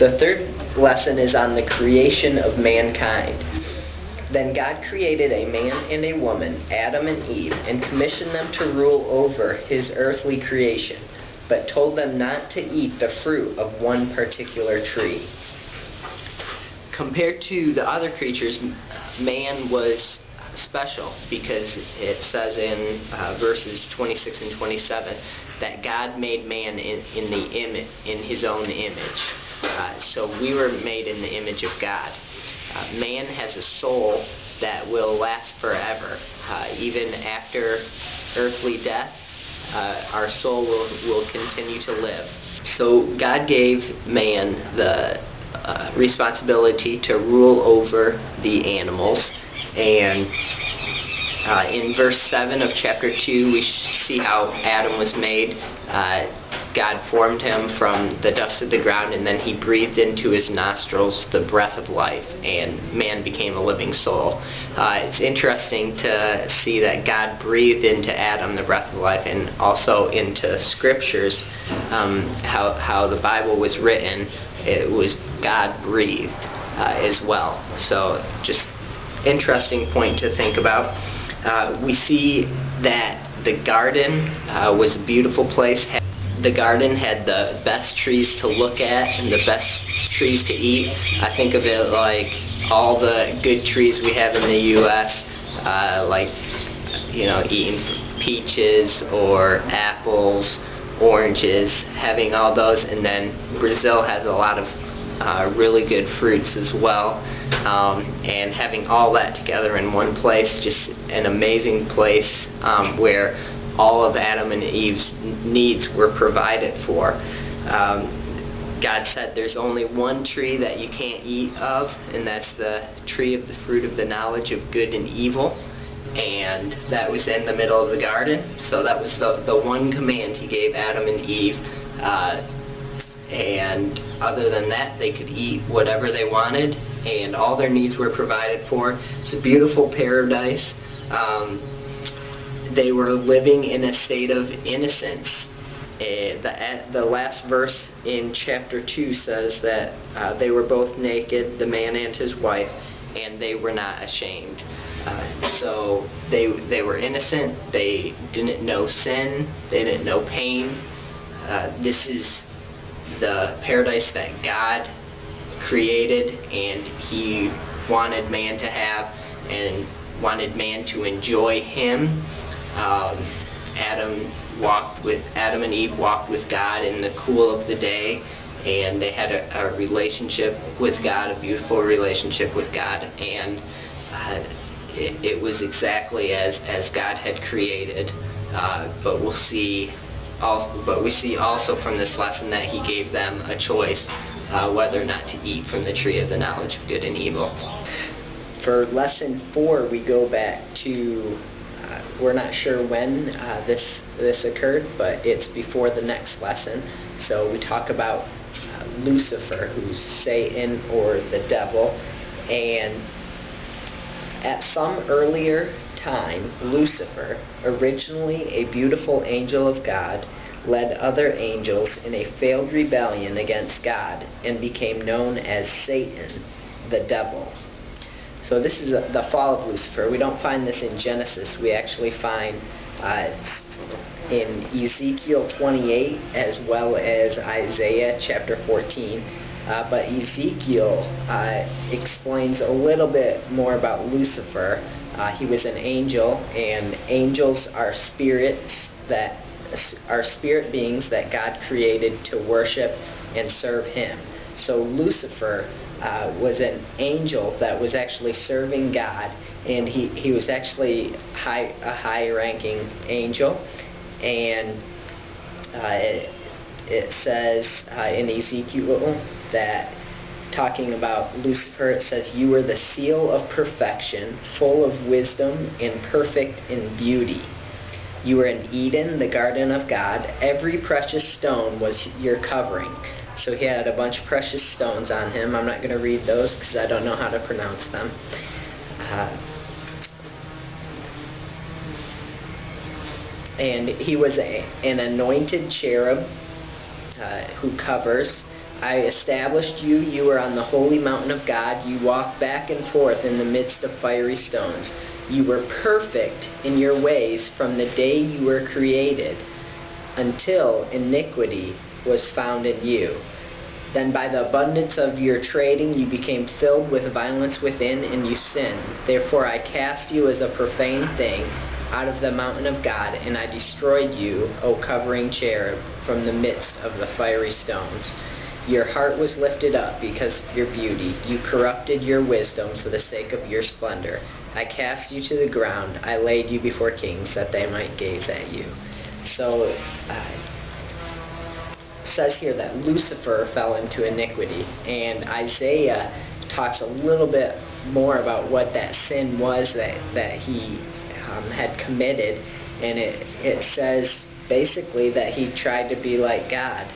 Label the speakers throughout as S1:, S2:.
S1: The third lesson is on the creation of mankind. Then God created a man and a woman, Adam and Eve, and commissioned them to rule over his earthly creation, but told them not to eat the fruit of one particular tree. Compared to the other creatures, man was special because it says in verses 26 and 27 that God made man in his own image. So we were made in the image of God. Man has a soul that will last forever. Even after earthly death, our soul will continue to live. So God gave man the responsibility to rule over the animals. And in verse 7 of chapter 2, we see how Adam was made. God formed him from the dust of the ground, and then he breathed into his nostrils the breath of life, and man became a living soul. It's interesting to see that God breathed into Adam the breath of life, and also into scriptures, how the Bible was written. It was God breathed as well. So just interesting point to think about. We see that the garden was a beautiful place. The garden had the best trees to look at and the best trees to eat. I think of it like all the good trees we have in the U.S., like, eating peaches or apples, oranges, having all those. And then Brazil has a lot of really good fruits as well. And having all that together in one place, just an amazing place where all of Adam and Eve's needs were provided for. God said there's only one tree that you can't eat of, and that's the tree of the fruit of the knowledge of good and evil. And that was in the middle of the garden. So that was the one command he gave Adam and Eve. And other than that, they could eat whatever they wanted, and all their needs were provided for. It's a beautiful paradise. They were living in a state of innocence. The last verse in chapter 2 says that they were both naked, the man and his wife, and they were not ashamed. So they were innocent. They didn't know sin. They didn't know pain. This is the paradise that God created, and he wanted man to have, and wanted man to enjoy him. Adam and Eve walked with God in the cool of the day, and they had a relationship with God, a beautiful relationship with God, and it was exactly as God had created. But we see also from this lesson that he gave them a choice whether or not to eat from the tree of the knowledge of good and evil. For lesson 4, we go back to, we're not sure when this occurred, but it's before the next lesson. So we talk about Lucifer, who's Satan or the devil, and at some earlier time, Lucifer, originally a beautiful angel of God, led other angels in a failed rebellion against God and became known as Satan, the devil. So this is the fall of Lucifer. We don't find this in Genesis. We actually find in Ezekiel 28 as well as Isaiah chapter 14. But Ezekiel explains a little bit more about Lucifer. He was an angel, and angels are spirits that are spirit beings that God created to worship and serve him. So Lucifer was an angel that was actually serving God, and he was actually a high-ranking angel. And it says in Ezekiel that, talking about Lucifer, it says, "You were the seal of perfection, full of wisdom and perfect in beauty. You were in Eden, the garden of God. Every precious stone was your covering." So he had a bunch of precious stones on him. I'm not going to read those because I don't know how to pronounce them. And he was an anointed cherub who covers. I established you. You were on the holy mountain of God. You walked back and forth in the midst of fiery stones. You were perfect in your ways from the day you were created until iniquity was found in you. Then by the abundance of your trading you became filled with violence within, and you sinned. Therefore I cast you as a profane thing out of the mountain of God, and I destroyed you, O covering cherub, from the midst of the fiery stones. Your heart was lifted up because of your beauty. You corrupted your wisdom for the sake of your splendor. I cast you to the ground. I laid you before kings that they might gaze at you. So it says here that Lucifer fell into iniquity, and Isaiah talks a little bit more about what that sin was that he had committed, and it says basically that he tried to be like God.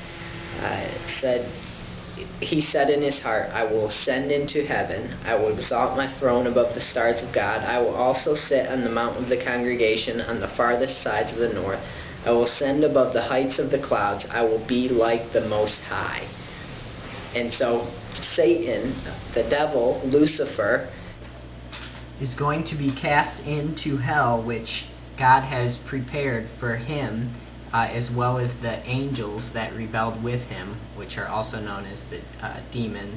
S1: He said in his heart, I will ascend into heaven. I will exalt my throne above the stars of God. I will also sit on the mount of the congregation on the farthest sides of the north. I will ascend above the heights of the clouds. I will be like the Most High. And so Satan, the devil, Lucifer, is going to be cast into hell, which God has prepared for him, as well as the angels that rebelled with him, which are also known as the demons.